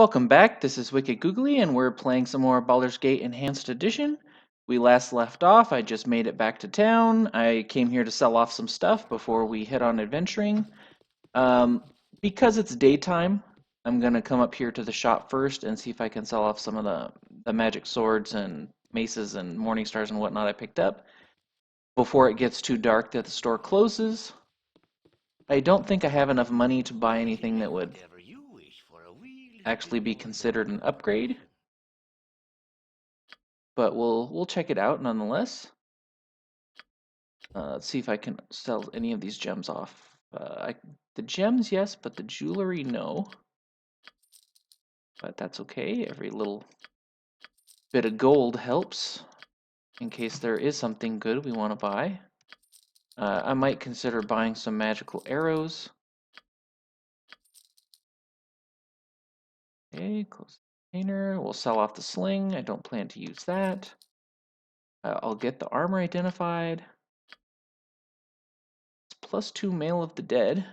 Welcome back, this is Wicked Googly, and we're playing some more Baldur's Gate Enhanced Edition. We last left off, I just made it back to town. I came here to sell off some stuff before we head on adventuring. Because it's daytime, I'm going to come up here to the shop first and see if I can sell off some of the magic swords and maces and morning stars and whatnot I picked up before it gets too dark that the store closes. I don't think I have enough money to buy anything that would actually be considered an upgrade, but we'll check it out nonetheless. Let's see if I can sell any of these gems off. The gems, yes, but the jewelry, no. But that's okay. Every little bit of gold helps in case there is something good we want to buy. I might consider buying some magical arrows. Okay, close the container. We'll sell off the sling. I don't plan to use that. I'll get the armor identified. It's +2 Mail of the Dead.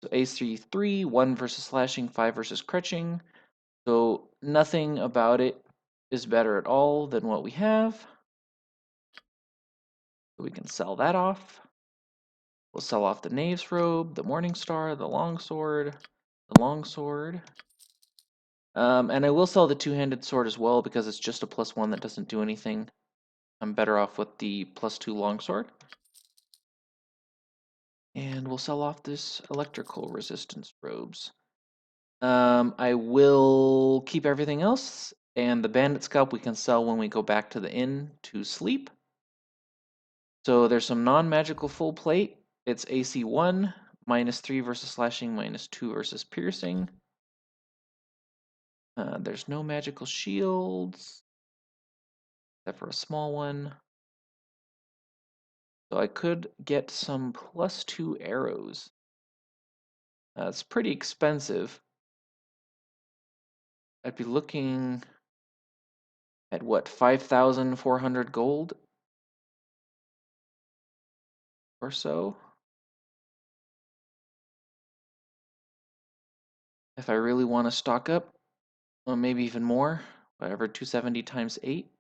So AC 3, 1 versus slashing, 5 versus crutching. So nothing about it is better at all than what we have. So we can sell that off. We'll sell off the Knave's Robe, the Morning Star, the Longsword, the Longsword. And I will sell the two-handed sword as well because it's just a +1 that doesn't do anything. I'm better off with the +2 longsword. And we'll sell off this electrical resistance robes. I will keep everything else, and the bandit scalp we can sell when we go back to the inn to sleep. So there's some non-magical full plate. It's AC 1, -3 versus slashing, -2 versus piercing. There's no magical shields, except for a small one. So I could get some +2 arrows. It's pretty expensive. I'd be looking at what, 5,400 gold or so? If I really want to stock up, or maybe even more, whatever, 270 times 8.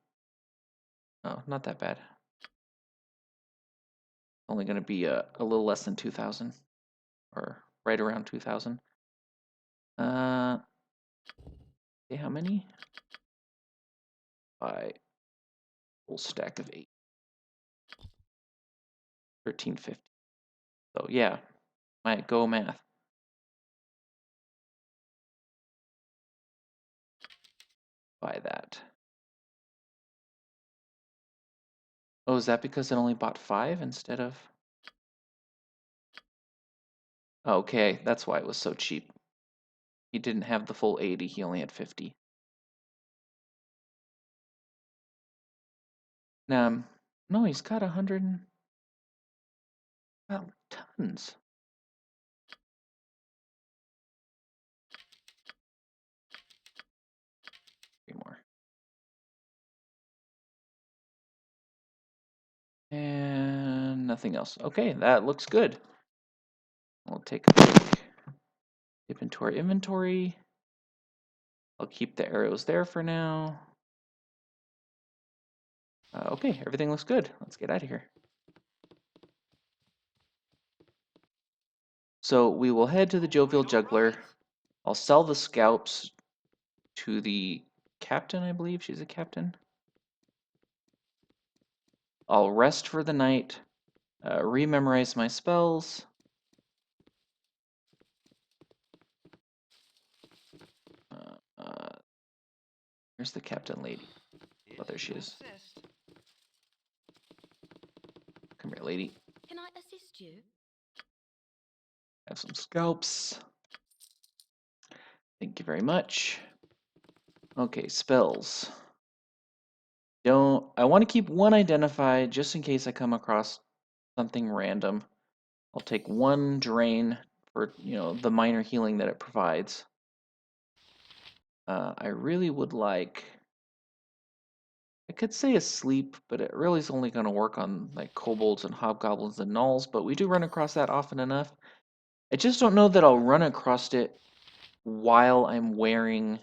Oh, not that bad. Only going to be a little less than 2,000, or right around 2,000. Okay, how many? Buy full stack of 8. 1350. So yeah, my go math. Buy that. Oh, is that because it only bought 5 instead of? Okay, that's why it was so cheap. He didn't have the full 80, he only had 50. Now, no, he's got 100. Wow, tons. Three more. And nothing else. Okay, that looks good. We'll take a quick dip into our inventory. I'll keep the arrows there for now. Okay, everything looks good. Let's get out of here. So we will head to the Jovial Juggler. I'll sell the scalps to the captain, I believe she's a captain. I'll rest for the night, rememorize my spells. Where's the captain lady? Oh, there she is. Come here, lady. Can I assist you? Have some scalps. Thank you very much. Okay, spells. I want to keep one identified just in case I come across something random. I'll take 1 drain for, the minor healing that it provides. I really would like, I could say asleep, but it really is only going to work on like kobolds and hobgoblins and gnolls, but we do run across that often enough. I just don't know that I'll run across it while I'm wearing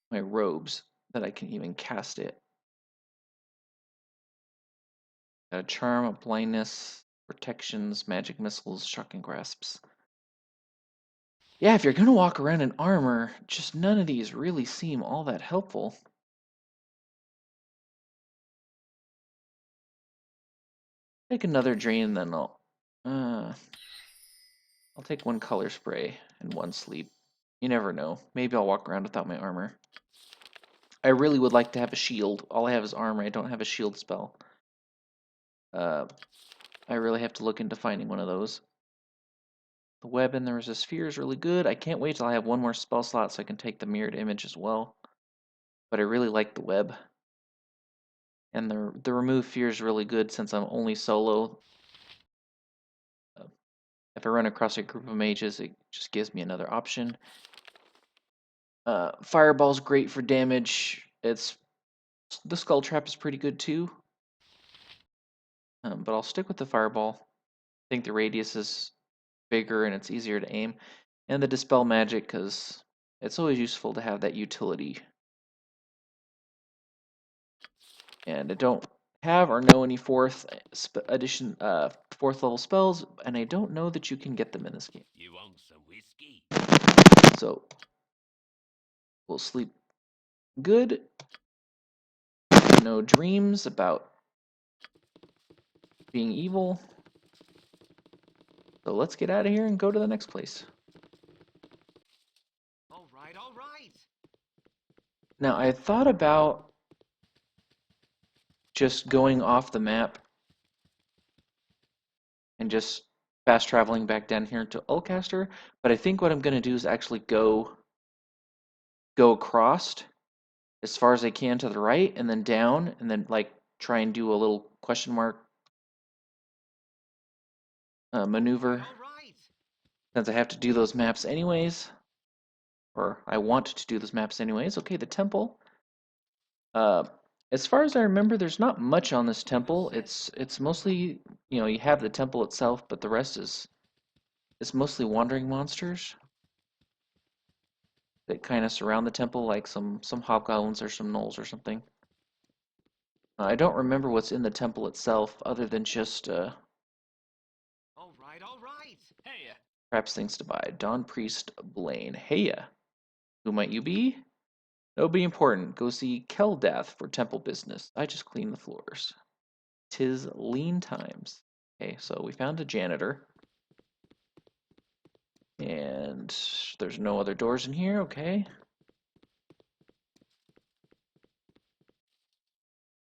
my robes that I can even cast it. Got a charm, a blindness, protections, magic missiles, shocking grasps. Yeah, if you're gonna walk around in armor, just none of these really seem all that helpful. Take another drain, then I'll take one color spray and one sleep. You never know. Maybe I'll walk around without my armor. I really would like to have a shield. All I have is armor. I don't have a shield spell. I really have to look into finding one of those. The web and the resist sphere is really good. I can't wait till I have one more spell slot so I can take the mirrored image as well. But I really like the web. And the remove fear is really good since I'm only solo. If I run across a group of mages, it just gives me another option. Fireball's great for damage. The skull trap is pretty good too. But I'll stick with the fireball. I think the radius is bigger and it's easier to aim. And the dispel magic because it's always useful to have that utility. And I don't have or know any fourth level spells, and I don't know that you can get them in this game. You want some whiskey? So we'll sleep good. No dreams about being evil. So let's get out of here and go to the next place. All right, all right. Now I thought about just going off the map and just fast traveling back down here to Ulcaster, but I think what I'm going to do is actually go across as far as I can to the right and then down and then like try and do a little question mark maneuver All right. since I have to do those maps anyways, or I want to do those maps anyways. Okay, the temple. As far as I remember, there's not much on this temple. It's mostly, you have the temple itself, but the rest is mostly wandering monsters that kind of surround the temple, like some hobgoblins or some gnolls or something. I don't remember what's in the temple itself, other than just All right, all right. Hey. perhaps things to buy. Dawn Priest Blaine. Heya. Who might you be? Nobody important. Go see Keldath for temple business. I just clean the floors. 'Tis lean times. Okay, so we found a janitor. And there's no other doors in here, okay.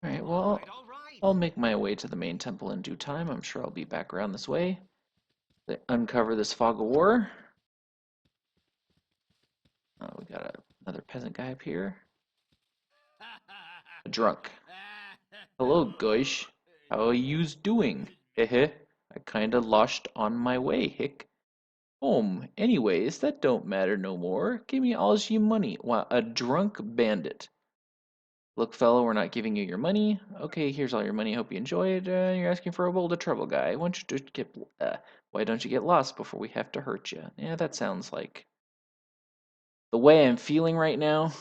Alright, well, All right. I'll make my way to the main temple in due time. I'm sure I'll be back around this way. They uncover this fog of war. We got another peasant guy up here. A drunk. Hello, guys. How are yous doing? Heh. I kinda lost on my way, hick. Anyways, that don't matter no more. Give me all's ye money. Why, a drunk bandit. Look, fellow, we're not giving you your money. Okay, here's all your money. Hope you enjoy it. You're asking for a bowl of trouble, guy. Why don't you get lost before we have to hurt you? Yeah, that sounds like the way I'm feeling right now.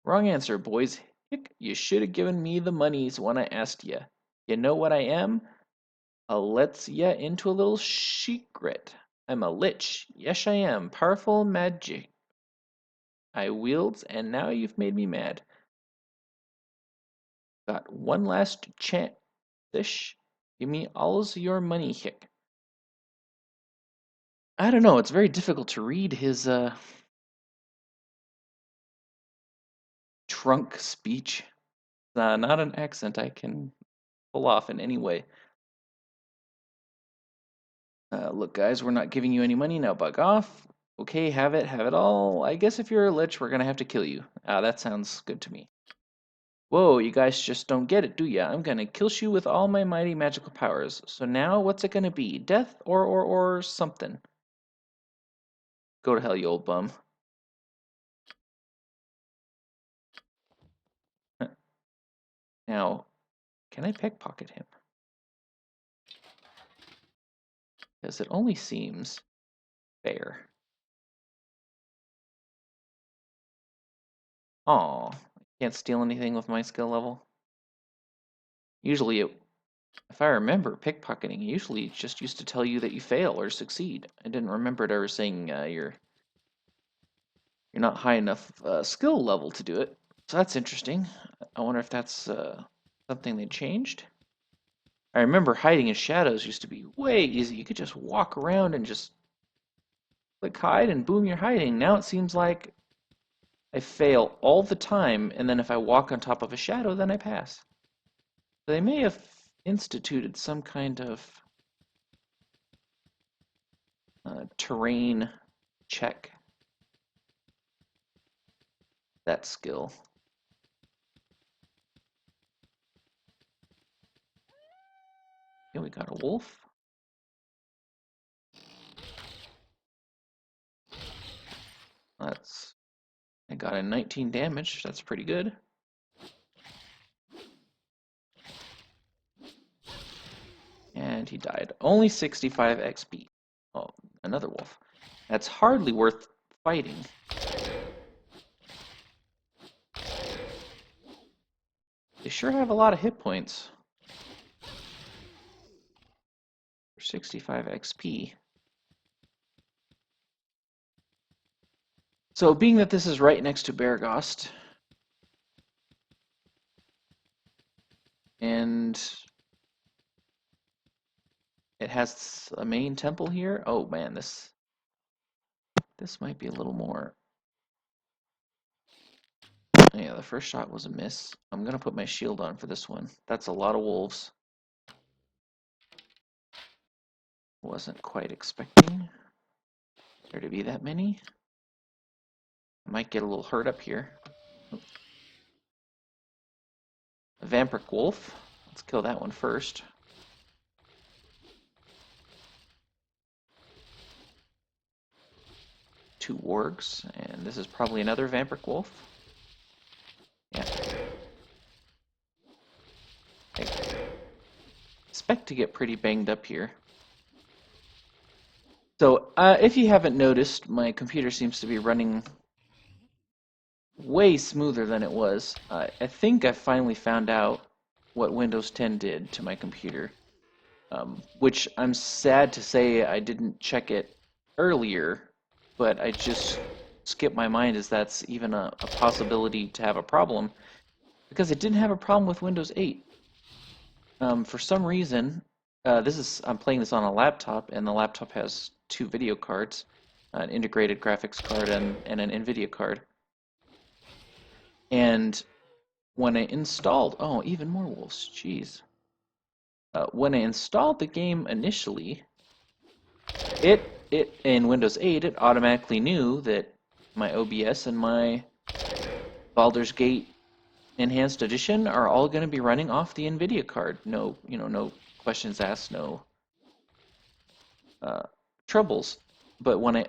Wrong answer, boys. Hick, you should have given me the monies when I asked you. You know what I am? Lets ya into a little secret. I'm a lich. Yes, I am. Powerful magic I wields, and now you've made me mad. Got one last chance. Give me all's your money, hick. I don't know. It's very difficult to read his trunk speech. Not an accent I can pull off in any way. Look, guys, we're not giving you any money. Now bug off. Okay, have it all. I guess if you're a lich, we're gonna have to kill you. That sounds good to me. Whoa, you guys just don't get it, do ya? I'm gonna kill you with all my mighty magical powers. So now, what's it gonna be? Death or something? Go to hell, you old bum. Now, can I pickpocket him? because it only seems fair. Aw, can't steal anything with my skill level. Usually, if I remember, pickpocketing usually just used to tell you that you fail or succeed. I didn't remember it ever saying you're not high enough skill level to do it. So that's interesting. I wonder if that's something they changed. I remember hiding in shadows used to be way easy. You could just walk around and just click hide and boom, you're hiding. Now it seems like I fail all the time, and then if I walk on top of a shadow, then I pass. They may have instituted some kind of terrain check that skill. Okay, we got a wolf. I got a 19 damage. That's pretty good. And he died. Only 65 XP. Oh, another wolf. That's hardly worth fighting. They sure have a lot of hit points. For 65 XP. So being that this is right next to Beargost, and it has a main temple here. Oh man, this might be a little more. Yeah, the first shot was a miss. I'm gonna put my shield on for this one. That's a lot of wolves. Wasn't quite expecting there to be that many. I might get a little hurt up here. A Vampiric Wolf. Let's kill that one first. Two wargs, and this is probably another Vampiric Wolf. Yeah. I expect to get pretty banged up here. So, if you haven't noticed, my computer seems to be running way smoother than it was. I think I finally found out what Windows 10 did to my computer, which I'm sad to say I didn't check it earlier, but I just skipped my mind as that's even a possibility to have a problem, because it didn't have a problem with Windows 8. For some reason, I'm playing this on a laptop, and the laptop has two video cards, an integrated graphics card and an NVIDIA card. And when I installed, oh, even more wolves, jeez. When I installed the game initially, it in Windows 8, it automatically knew that my OBS and my Baldur's Gate Enhanced Edition are all going to be running off the NVIDIA card. No, no questions asked, no troubles. But when I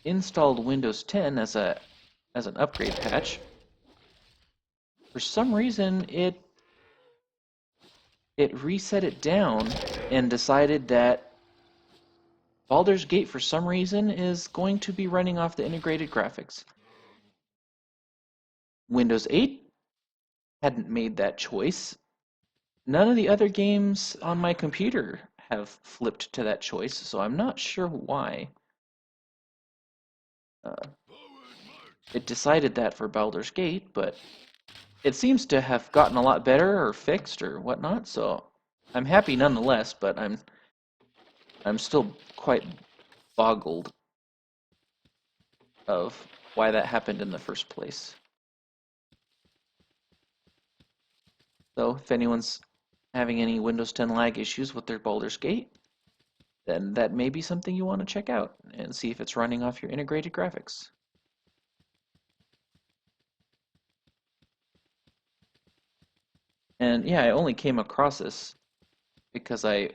installed Windows 10 as an upgrade patch, for some reason it reset it down and decided that Baldur's Gate for some reason is going to be running off the integrated graphics. Windows 8 hadn't made that choice. None of the other games on my computer have flipped to that choice, so I'm not sure why. It decided that for Baldur's Gate, but it seems to have gotten a lot better or fixed or whatnot, so I'm happy nonetheless, but I'm still quite boggled of why that happened in the first place. So if anyone's having any Windows 10 lag issues with their Baldur's Gate, then that may be something you want to check out and see if it's running off your integrated graphics. And yeah, I only came across this because I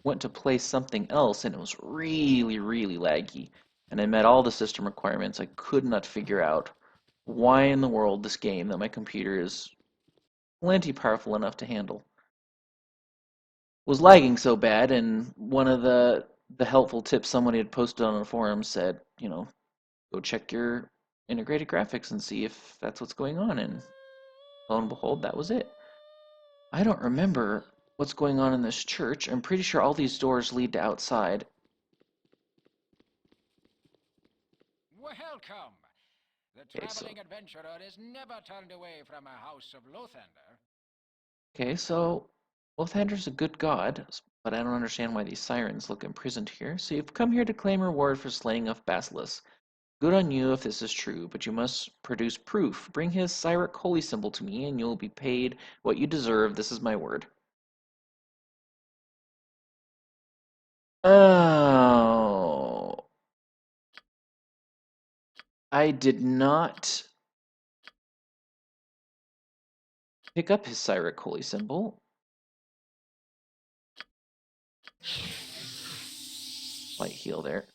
went to play something else and it was really, really laggy. And I met all the system requirements. I could not figure out why in the world this game that my computer is plenty powerful enough to handle was lagging so bad, and one of the helpful tips somebody had posted on the forum said, go check your integrated graphics and see if that's what's going on. And lo and behold, that was it. I don't remember what's going on in this church. I'm pretty sure all these doors lead to outside. Welcome! The Okay, so traveling adventurer is never turned away from a house of Lothander. okay, so Lothander's a good god, but I don't understand why these sirens look imprisoned here. So you've come here to claim reward for slaying of Basilisks. Good on you if this is true, but you must produce proof. Bring his Cyric holy symbol to me, and you'll be paid what you deserve. This is my word. Oh, I did not pick up his Cyric holy symbol. Light heal there.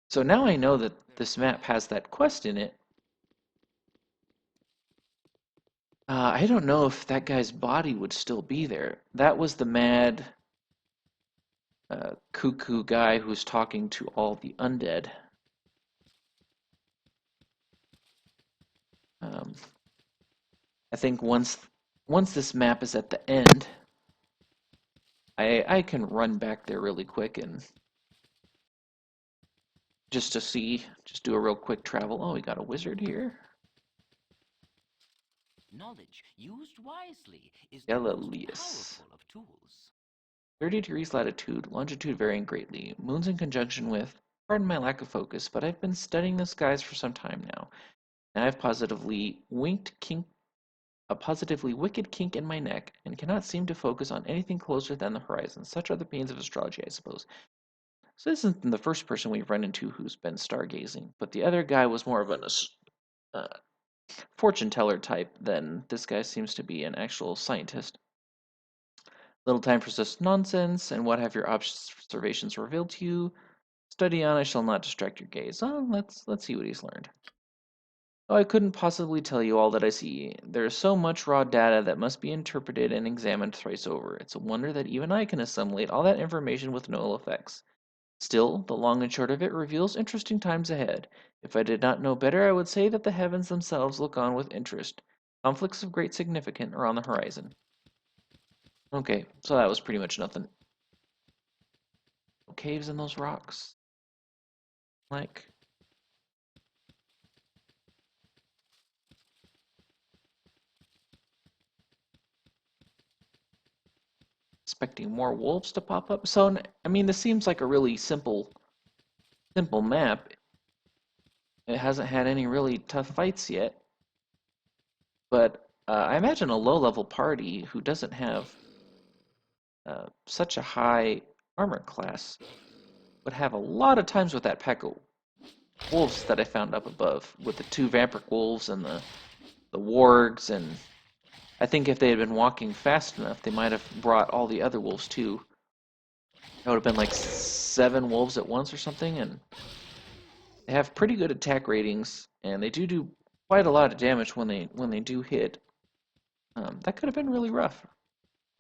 So now I know that this map has that quest in it. I don't know if that guy's body would still be there. That was the mad cuckoo guy who's talking to all the undead. I think once this map is at the end, I can run back there really quick and just to see, just do a real quick travel. Oh, we got a wizard here. Knowledge used wisely is the Galilius. most powerful of tools. 30 degrees latitude, longitude varying greatly. Moons in conjunction with, pardon my lack of focus, but I've been studying the skies for some time now, and I've a positively wicked kink in my neck, and cannot seem to focus on anything closer than the horizon. Such are the pains of astrology, I suppose. So this isn't the first person we've run into who's been stargazing, but the other guy was more of an fortune teller type than this guy seems to be an actual scientist. Little time for such nonsense, and what have your observations revealed to you? Study on, I shall not distract your gaze. Oh, let's see what he's learned. Oh, I couldn't possibly tell you all that I see. There is so much raw data that must be interpreted and examined thrice over. It's a wonder that even I can assimilate all that information with no ill effects. Still, the long and short of it reveals interesting times ahead. If I did not know better, I would say that the heavens themselves look on with interest. Conflicts of great significance are on the horizon. Okay, so that was pretty much nothing. Caves in those rocks? Like, expecting more wolves to pop up. So, I mean, this seems like a really simple map. It hasn't had any really tough fights yet. But I imagine a low-level party who doesn't have such a high armor class would have a lot of times with that pack of wolves that I found up above, with the two vampiric wolves and the wargs, and I think if they had been walking fast enough, they might have brought all the other wolves too. That would have been like 7 wolves at once or something, and they have pretty good attack ratings, and they do quite a lot of damage when they do hit. That could have been really rough.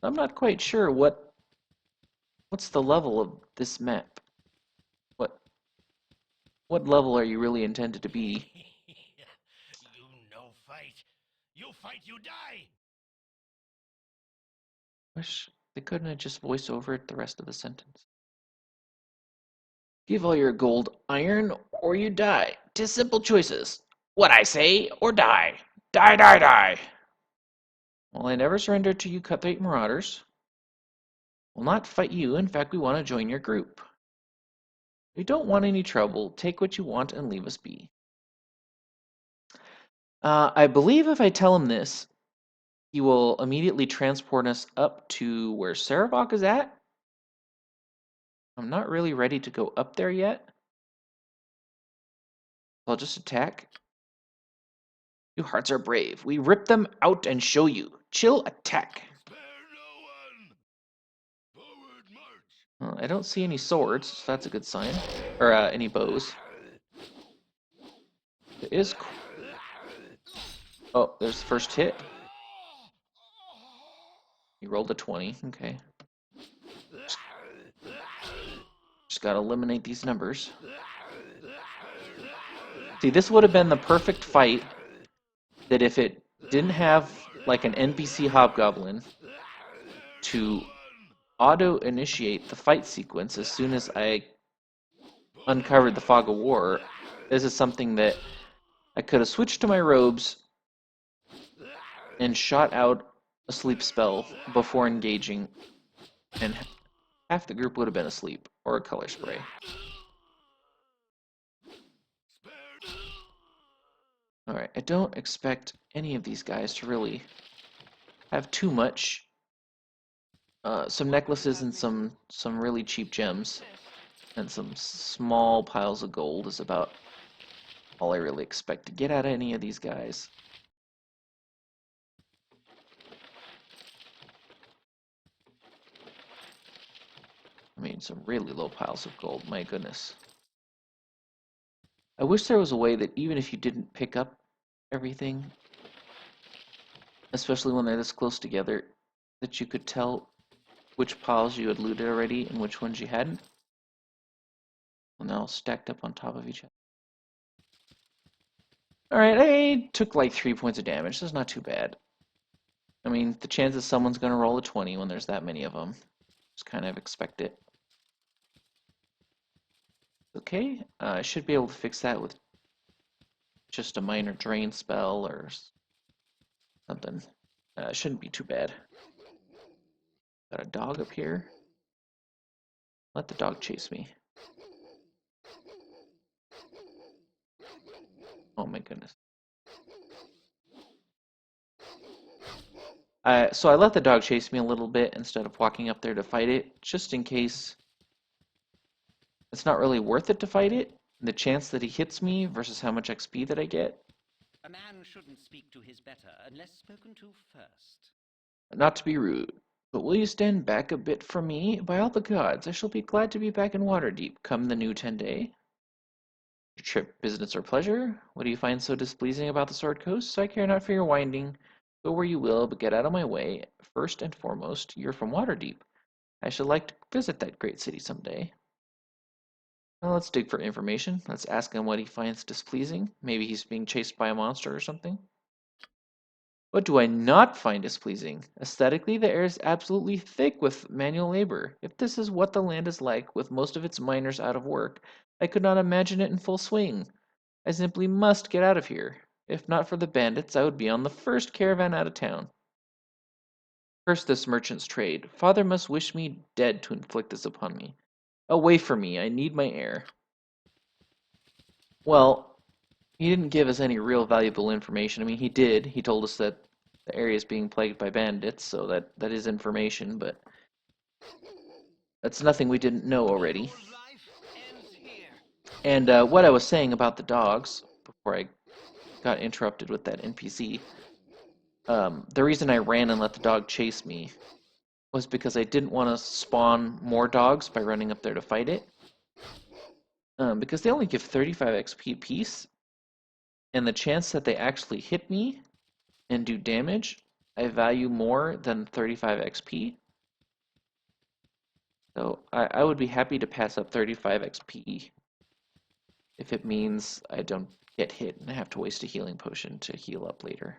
I'm not quite sure what's the level of this map. What level are you really intended to be? You no fight. You fight, you die. Wish they couldn't have just voiced over it the rest of the sentence. Give all your gold iron or you die. 'Tis simple choices. What I say or die. Die, die, die. Well, I never surrender to you cutthroat marauders. We'll not fight you. In fact, we want to join your group. We don't want any trouble. Take what you want and leave us be. I believe if I tell him this, he will immediately transport us up to where Sarabok is at. I'm not really ready to go up there yet. I'll just attack. You hearts are brave. We rip them out and show you. Chill, attack. Spare no one. Forward march. I don't see any swords, so that's a good sign. Or any bows. It is. Oh, there's the first hit. You rolled a 20. Okay. Just gotta eliminate these numbers. See, this would have been the perfect fight that if it didn't have like an NPC hobgoblin to auto-initiate the fight sequence as soon as I uncovered the fog of war. This is something that I could have switched to my robes and shot out a sleep spell before engaging, and half the group would have been asleep, or a color spray. Alright, I don't expect any of these guys to really have too much. Some necklaces and some really cheap gems, and some small piles of gold is about all I really expect to get out of any of these guys. I mean, some really low piles of gold, my goodness. I wish there was a way that even if you didn't pick up everything, especially when they're this close together, that you could tell which piles you had looted already and which ones you hadn't. And they're all stacked up on top of each other. Alright, I took like 3 points of damage. That's not too bad. I mean, the chances someone's going to roll a 20 when there's that many of them. Just kind of expect it. Okay, I should be able to fix that with just a minor drain spell or something. It shouldn't be too bad. Got a dog up here. Let the dog chase me. Oh my goodness. So I let the dog chase me a little bit instead of walking up there to fight it, just in case it's not really worth it to fight it. The chance that he hits me versus how much XP that I get. A man shouldn't speak to his better unless spoken to first. Not to be rude, but will you stand back a bit from me? By all the gods, I shall be glad to be back in Waterdeep come the new 10-day. Your trip, business, or pleasure? What do you find so displeasing about the Sword Coast? I care not for your winding. Go where you will, but get out of my way. First and foremost, you're from Waterdeep. I should like to visit that great city someday. Well, let's dig for information. Let's ask him what he finds displeasing. Maybe he's being chased by a monster or something. What do I not find displeasing? Aesthetically, the air is absolutely thick with manual labor. If this is what the land is like, with most of its miners out of work, I could not imagine it in full swing. I simply must get out of here. If not for the bandits, I would be on the first caravan out of town. Curse this merchant's trade. Father must wish me dead to inflict this upon me. Away from me, I need my air. Well, he didn't give us any real valuable information. I mean, he did. He told us that the area is being plagued by bandits, so that is information, but that's nothing we didn't know already. And what I was saying about the dogs, before I got interrupted with that NPC, the reason I ran and let the dog chase me was because I didn't want to spawn more dogs by running up there to fight it. Because they only give 35 XP apiece, and the chance that they actually hit me and do damage, I value more than 35 XP. So I would be happy to pass up 35 XP if it means I don't get hit and I have to waste a healing potion to heal up later.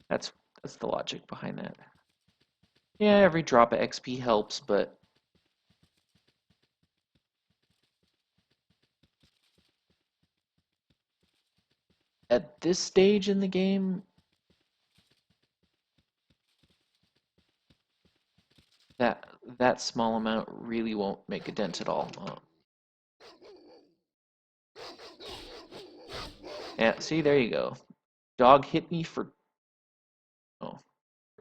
That's the logic behind that. Yeah, every drop of XP helps, but at this stage in the game, that small amount really won't make a dent at all. Yeah, see, there you go. Dog hit me for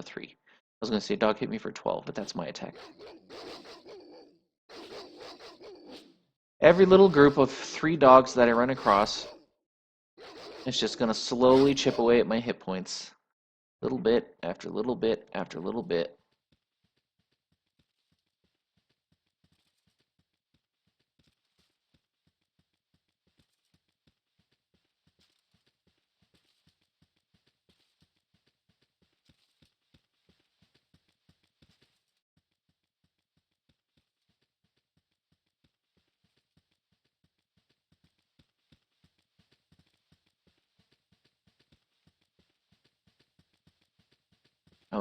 3. I was gonna say dog hit me for 12, but that's my attack. Every little group of 3 dogs that I run across is just gonna slowly chip away at my hit points. Little bit after little bit after little bit.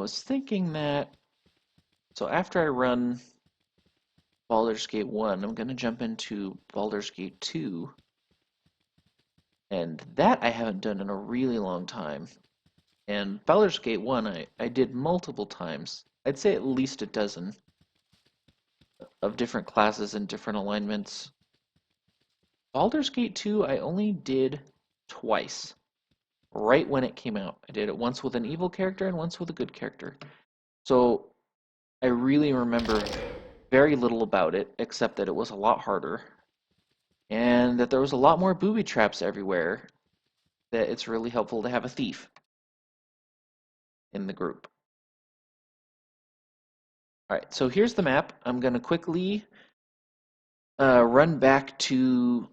was thinking that, so after I run Baldur's Gate 1, I'm going to jump into Baldur's Gate 2. And that I haven't done in a really long time. And Baldur's Gate 1 I did multiple times. I'd say at least a dozen of different classes and different alignments. Baldur's Gate 2 I only did twice, right when it came out. I did it once with an evil character and once with a good character. So I really remember very little about it, except that it was a lot harder. And that there was a lot more booby traps everywhere, that it's really helpful to have a thief in the group. Alright, so here's the map. I'm going to quickly run back to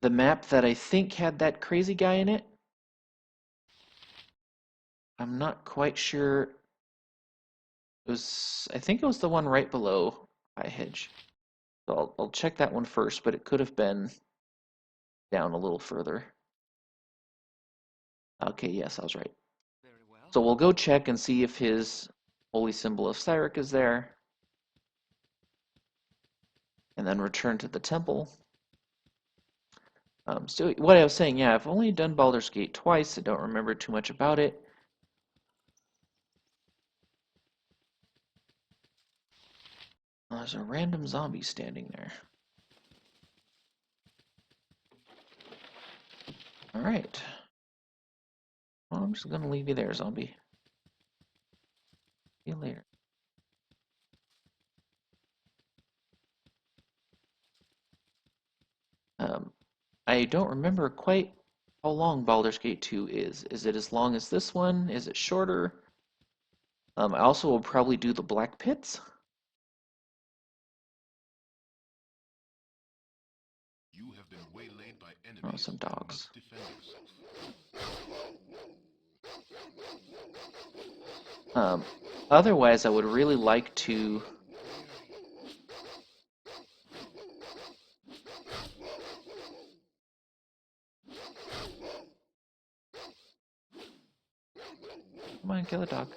the map that I think had that crazy guy in it. I'm not quite sure. I think it was the one right below High Hedge. So I'll check that one first, but it could have been down a little further. Okay, yes, I was right. Very well. So we'll go check and see if his holy symbol of Cyric is there. And then return to the temple. So what I was saying, yeah, I've only done Baldur's Gate twice. I don't remember too much about it. Oh, there's a random zombie standing there. Alright. Well, I'm just gonna leave you there, zombie. See you later. I don't remember quite how long Baldur's Gate 2 is. Is it as long as this one? Is it shorter? I also will probably do the Black Pits. You have been waylaid by enemies. Oh, some dogs. You must defend yourself. Otherwise, I would really like to come on, kill a dog.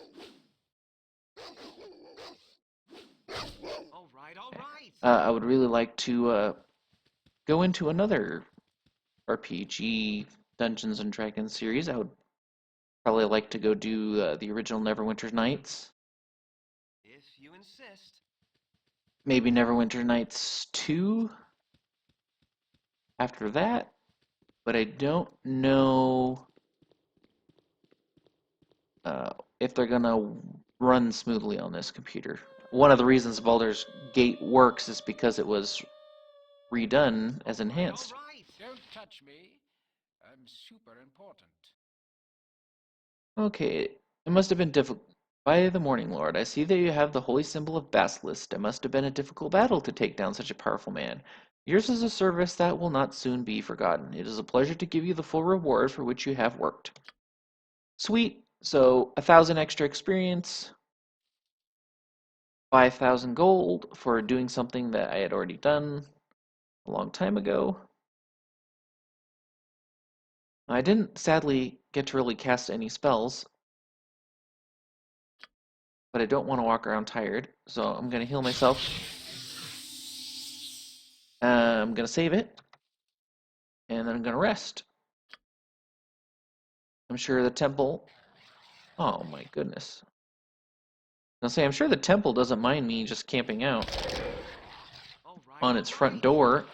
All right. I would really like to go into another RPG Dungeons and Dragons series. I would probably like to go do the original Neverwinter Nights. If you insist. Maybe Neverwinter Nights 2 after that, but I don't know if they're gonna run smoothly on this computer. One of the reasons Baldur's Gate works is because it was redone as enhanced. All right. Don't touch me. I'm super important. Okay, it must have been difficult. By the Morning Lord, I see that you have the holy symbol of Basilisk. It must have been a difficult battle to take down such a powerful man. Yours is a service that will not soon be forgotten. It is a pleasure to give you the full reward for which you have worked. Sweet. So 1,000 extra experience, 5,000 gold for doing something that I had already done a long time ago. I didn't sadly get to really cast any spells, but I don't want to walk around tired, so I'm going to heal myself. I'm going to save it, and then I'm going to rest. I'm sure the temple... Oh my goodness. I'll say, I'm sure the temple doesn't mind me just camping out on its front door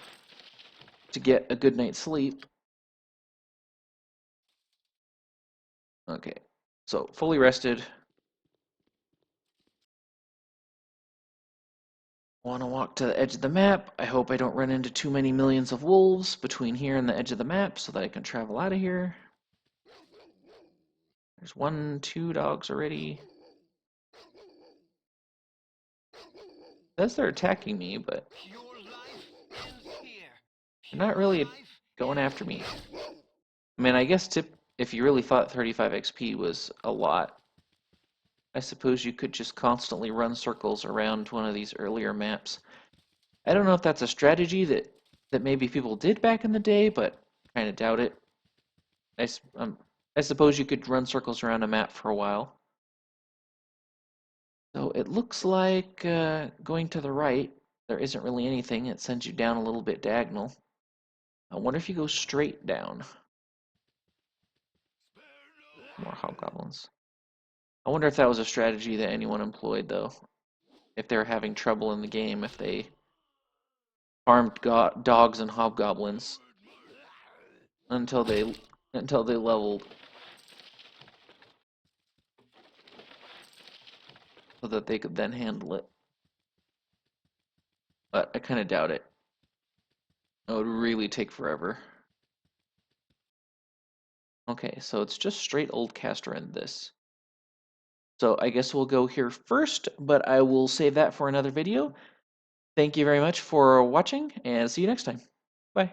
to get a good night's sleep. Okay, so fully rested. Want to walk to the edge of the map. I hope I don't run into too many millions of wolves between here and the edge of the map so that I can travel out of here. There's 1, 2 dogs already. Says they're attacking me, but Your life ends here. they're not really going after me. I mean, I guess if you really thought 35 XP was a lot, I suppose you could just constantly run circles around one of these earlier maps. I don't know if that's a strategy that maybe people did back in the day, but kind of doubt it. I suppose you could run circles around a map for a while. So it looks like going to the right, there isn't really anything. It sends you down a little bit diagonal. I wonder if you go straight down. More hobgoblins. I wonder if that was a strategy that anyone employed, though. If they're having trouble in the game, if they farmed dogs and hobgoblins until they leveled, so that they could then handle it. But I kind of doubt it. It would really take forever. Okay, so it's just straight old caster in this. So I guess we'll go here first, but I will save that for another video. Thank you very much for watching, and see you next time. Bye.